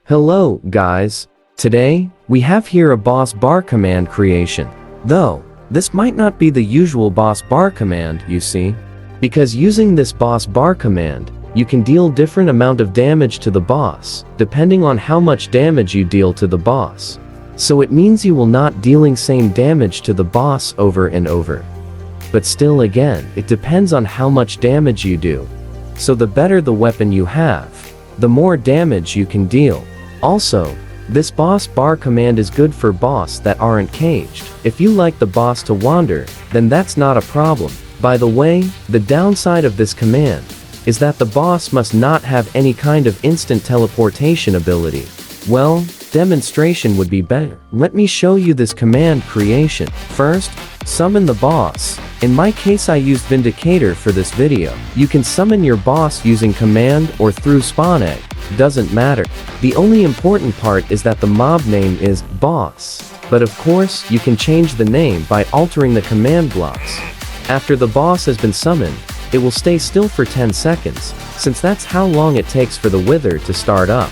Hello, guys. Today, we have here a boss bar command creation. Though, this might not be the usual boss bar command, you see. Because using this boss bar command, you can deal different amount of damage to the boss, depending on how much damage you deal to the boss. So it means you will not dealing same damage to the boss over and over. But still again, it depends on how much damage you do. So the better the weapon you have, the more damage you can deal. Also, this boss bar command is good for boss that aren't caged. If you like the boss to wander, then that's not a problem. By the way, the downside of this command is that the boss must not have any kind of instant teleportation ability. Well, demonstration would be better. Let me show you this command creation. First, summon the boss. In my case I used vindicator for this video. You can summon your boss using command or through spawn egg. Doesn't matter. The only important part is that the mob name is boss. But of course, you can change the name by altering the command blocks. After the boss has been summoned, it will stay still for 10 seconds, since that's how long it takes for the wither to start up.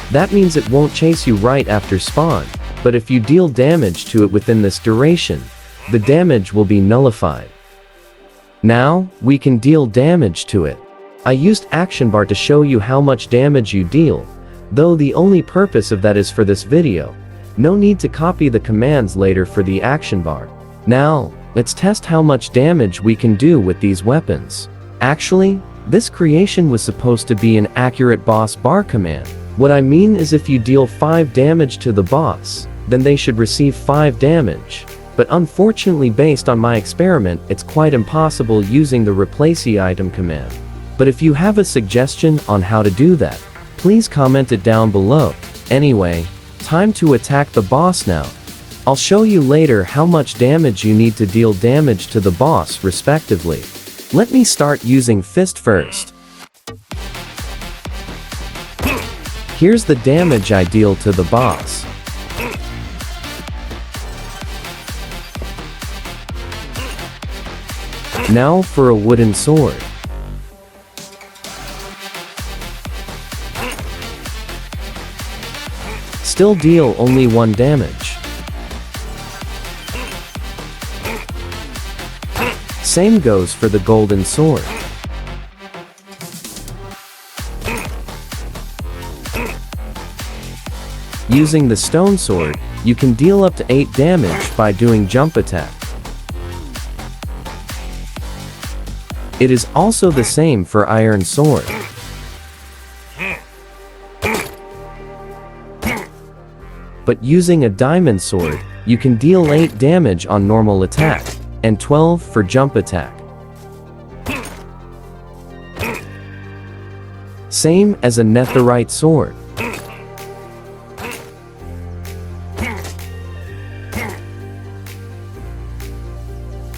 That means it won't chase you right after spawn, but if you deal damage to it within this duration, the damage will be nullified. Now, we can deal damage to it. I used action bar to show you how much damage you deal, though the only purpose of that is for this video. No need to copy the commands later for the action bar. Now, let's test how much damage we can do with these weapons. Actually, this creation was supposed to be an accurate boss bar command. What I mean is if you deal 5 damage to the boss, then they should receive 5 damage. But unfortunately based on my experiment, it's quite impossible using the replaceitem command. But if you have a suggestion on how to do that, please comment it down below. Anyway, time to attack the boss now. I'll show you later how much damage you need to deal damage to the boss respectively. Let me start using fist first. Here's the damage I deal to the boss. Now for a wooden sword. Still deal only 1 damage. Same goes for the golden sword. Using the stone sword, you can deal up to 8 damage by doing jump attack. It is also the same for iron sword. But using a diamond sword, you can deal 8 damage on normal attack, and 12 for jump attack. Same as a netherite sword.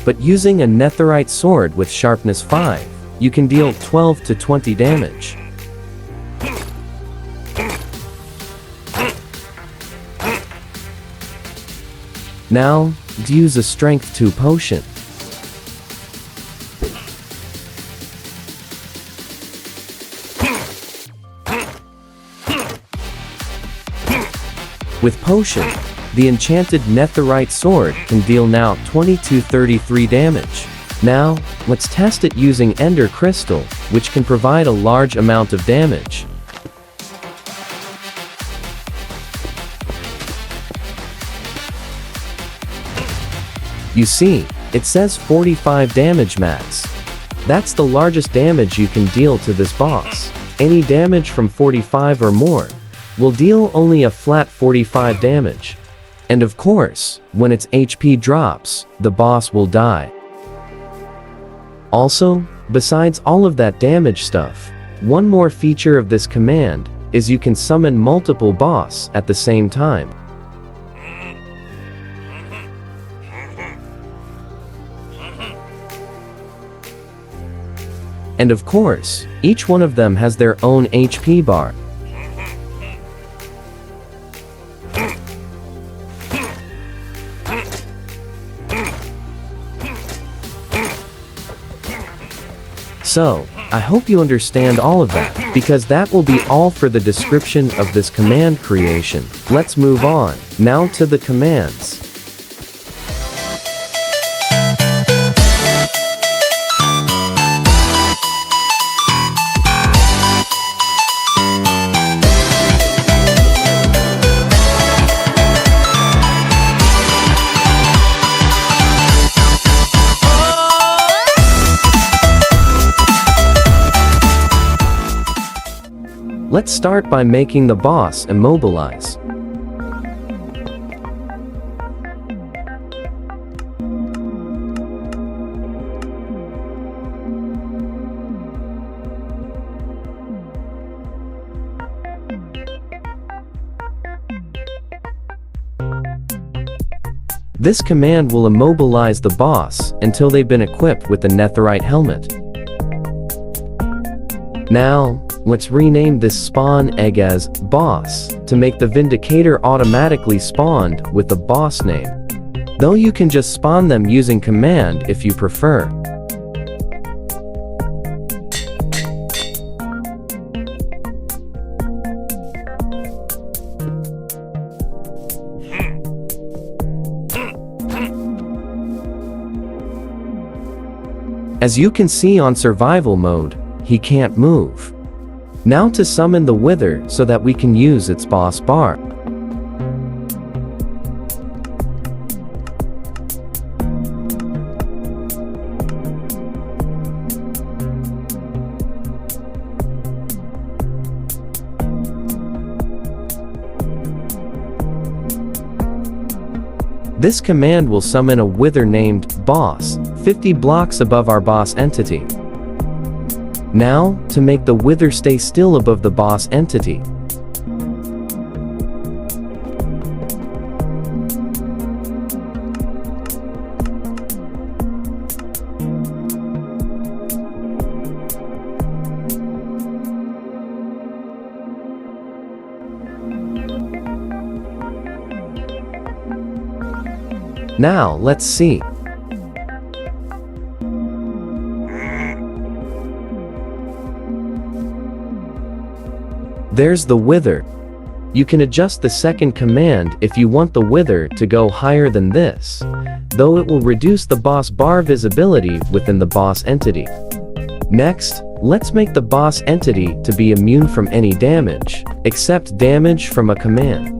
But using a netherite sword with sharpness 5, you can deal 12 to 20 damage. Now, use a strength 2 potion. With potion, the enchanted netherite sword can deal now 20 to 33 damage. Now, let's test it using ender crystal, which can provide a large amount of damage. You see, it says 45 damage max. That's the largest damage you can deal to this boss. Any damage from 45 or more will deal only a flat 45 damage. And of course, when its HP drops, the boss will die. Also, besides all of that damage stuff, one more feature of this command is you can summon multiple boss at the same time. And of course, each one of them has their own HP bar. So, I hope you understand all of that, because that will be all for the description of this command creation. Let's move on, now to the commands. Let's start by making the boss immobilize. This command will immobilize the boss until they've been equipped with the netherite helmet. Now, let's rename this spawn egg as boss to make the vindicator automatically spawned with the boss name. Though you can just spawn them using command if you prefer. As you can see on survival mode, he can't move. Now to summon the wither so that we can use its boss bar. This command will summon a wither named boss 50 blocks above our boss entity. Now, to make the wither stay still above the boss entity. Now, let's see. There's the wither. You can adjust the second command if you want the wither to go higher than this, though it will reduce the boss bar visibility within the boss entity. Next, let's make the boss entity to be immune from any damage, except damage from a command.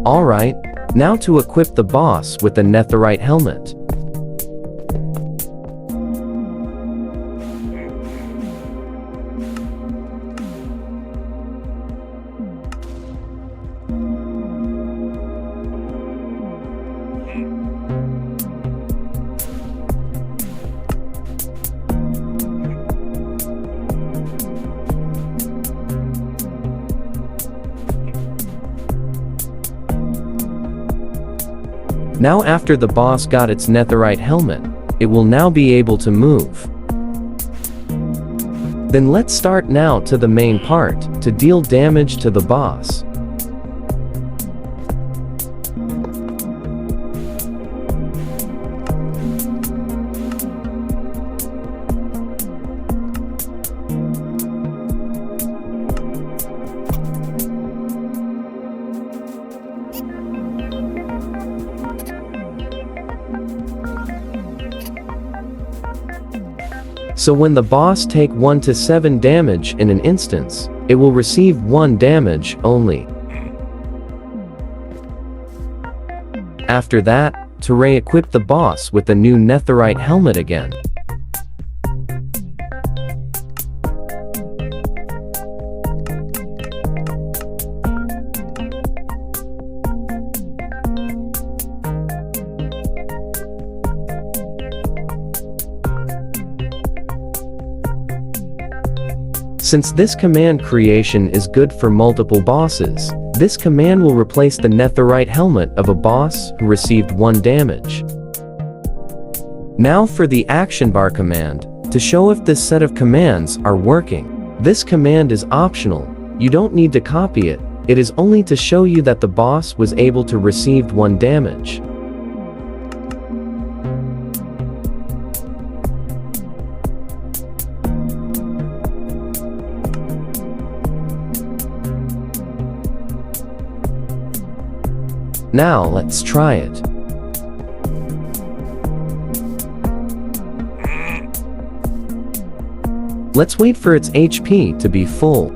Alright, now to equip the boss with the netherite helmet. Now after the boss got its netherite helmet, it will now be able to move. Then let's start now to the main part, to deal damage to the boss. So when the boss take 1 to 7 damage in an instance, it will receive 1 damage only. After that, to re-equip the boss with the new netherite helmet again. Since this command creation is good for multiple bosses, this command will replace the netherite helmet of a boss who received 1 damage. Now for the action bar command, to show if this set of commands are working. This command is optional, you don't need to copy it, it is only to show you that the boss was able to receive 1 damage. Now let's try it. Let's wait for its HP to be full.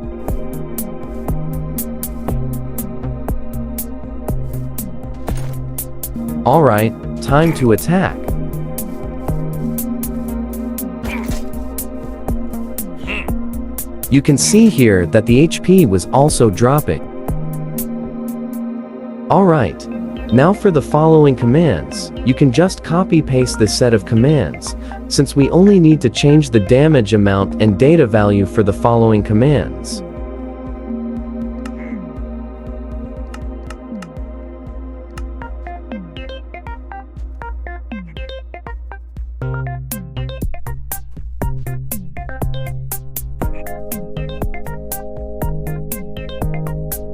Alright, time to attack. You can see here that the HP was also dropping. Alright, now for the following commands, you can just copy-paste this set of commands, since we only need to change the damage amount and data value for the following commands.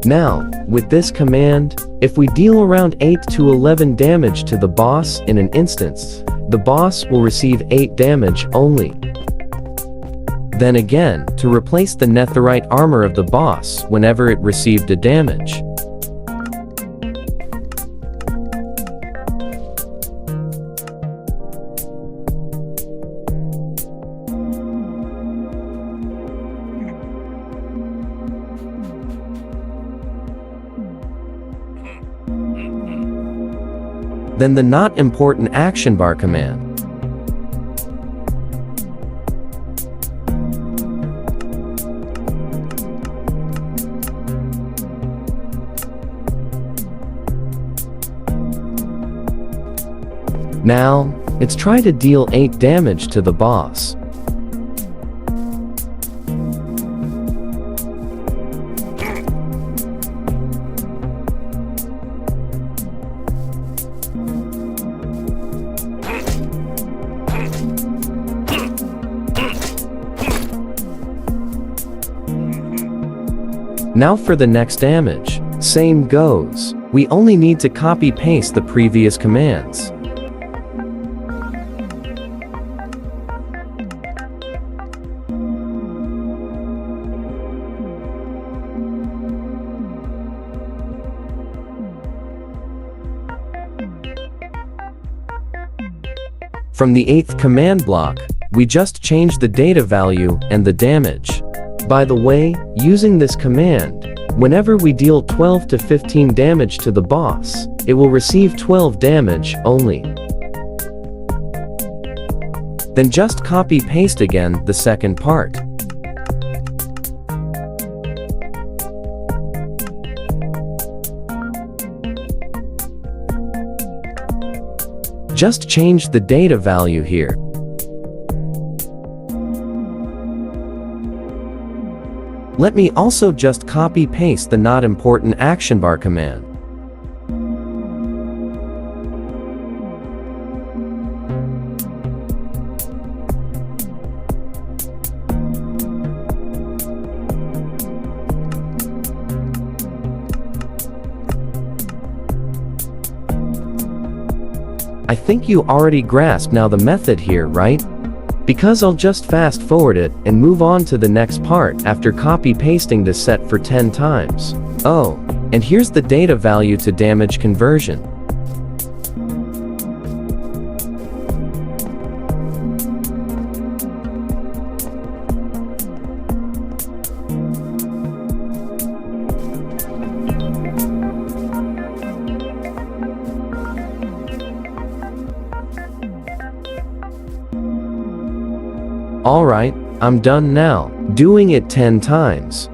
Now, with this command, if we deal around 8 to 11 damage to the boss in an instance, the boss will receive 8 damage only. Then again, to replace the netherite armor of the boss whenever it received a damage. Then the not important action bar command. Now, let's try to deal 8 damage to the boss. Now for the next damage, same goes. We only need to copy-paste the previous commands. From the 8th command block, we just change the data value and the damage. By the way, using this command, whenever we deal 12 to 15 damage to the boss, it will receive 12 damage only. Then just copy-paste again the second part. Just change the data value here. Let me also just copy-paste the not important action bar command. I think you already grasp now the method here, right? Because I'll just fast forward it and move on to the next part after copy-pasting this set for 10 times. Oh, and here's the data value to damage conversion. Alright, I'm done now, doing it 10 times.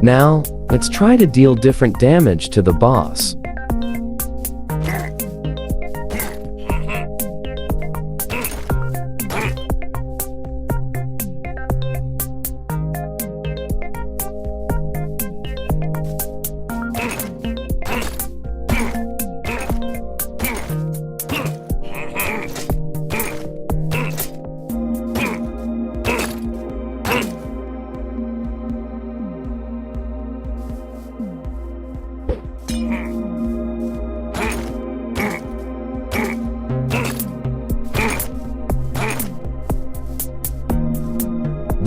Now, let's try to deal different damage to the boss.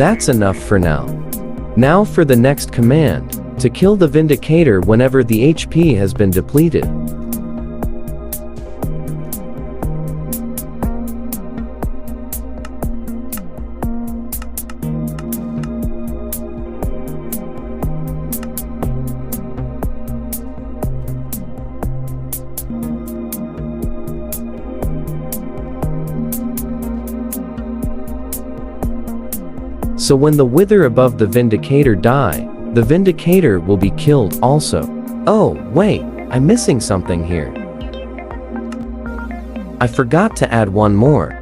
That's enough for now. Now for the next command, to kill the vindicator whenever the HP has been depleted. So when the wither above the vindicator die, the vindicator will be killed also. Oh, wait, I'm missing something here. I forgot to add one more.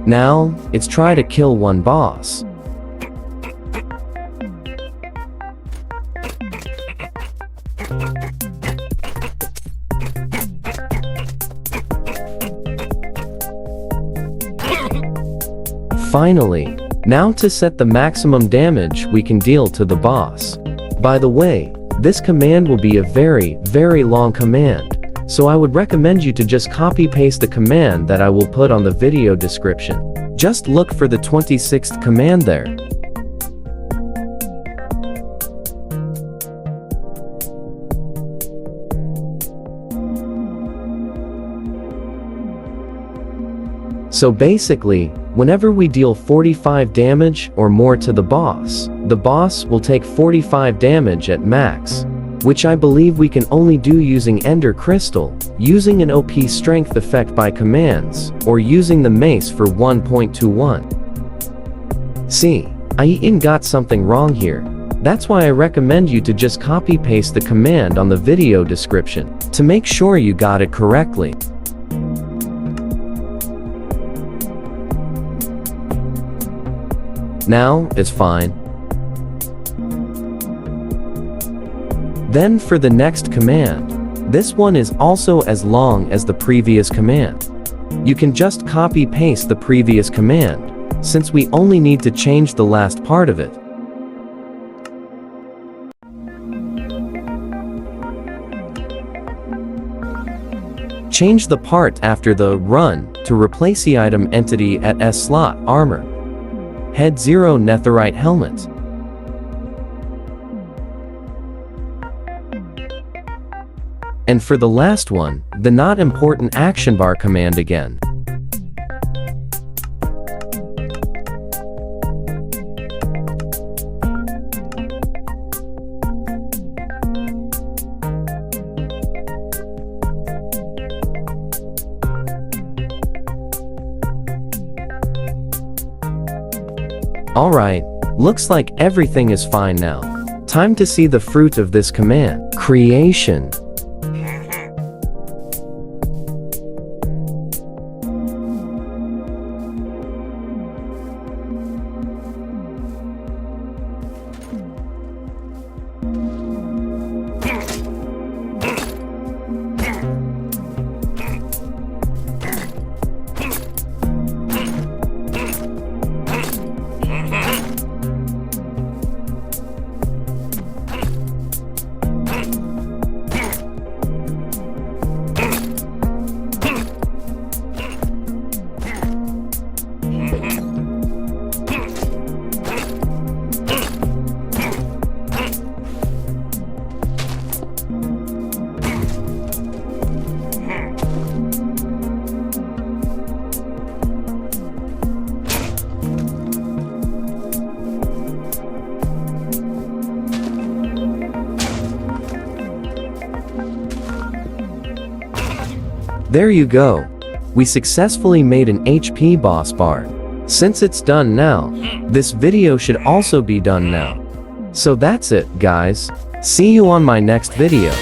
Now, it's try to kill one boss. Finally, now to set the maximum damage we can deal to the boss. By the way, this command will be a very long command, so I would recommend you to just copy-paste the command that I will put on the video description. Just look for the 26th command there. So basically, whenever we deal 45 damage or more to the boss will take 45 damage at max, which I believe we can only do using Ender Crystal, using an OP strength effect by commands, or using the mace for 1.21. See, I even got something wrong here. That's why I recommend you to just copy-paste the command on the video description, to make sure you got it correctly. Now, it's fine. Then for the next command, this one is also as long as the previous command. You can just copy-paste the previous command, since we only need to change the last part of it. Change the part after the run to replaceitem entity at slot.armor.head 0 netherite helmet. And for the last one, the not important action bar command again. Alright, looks like everything is fine now. Time to see the fruit of this command, creation. There you go. We successfully made an HP boss bar. Since it's done now, this video should also be done now. So that's it, guys. See you on my next video.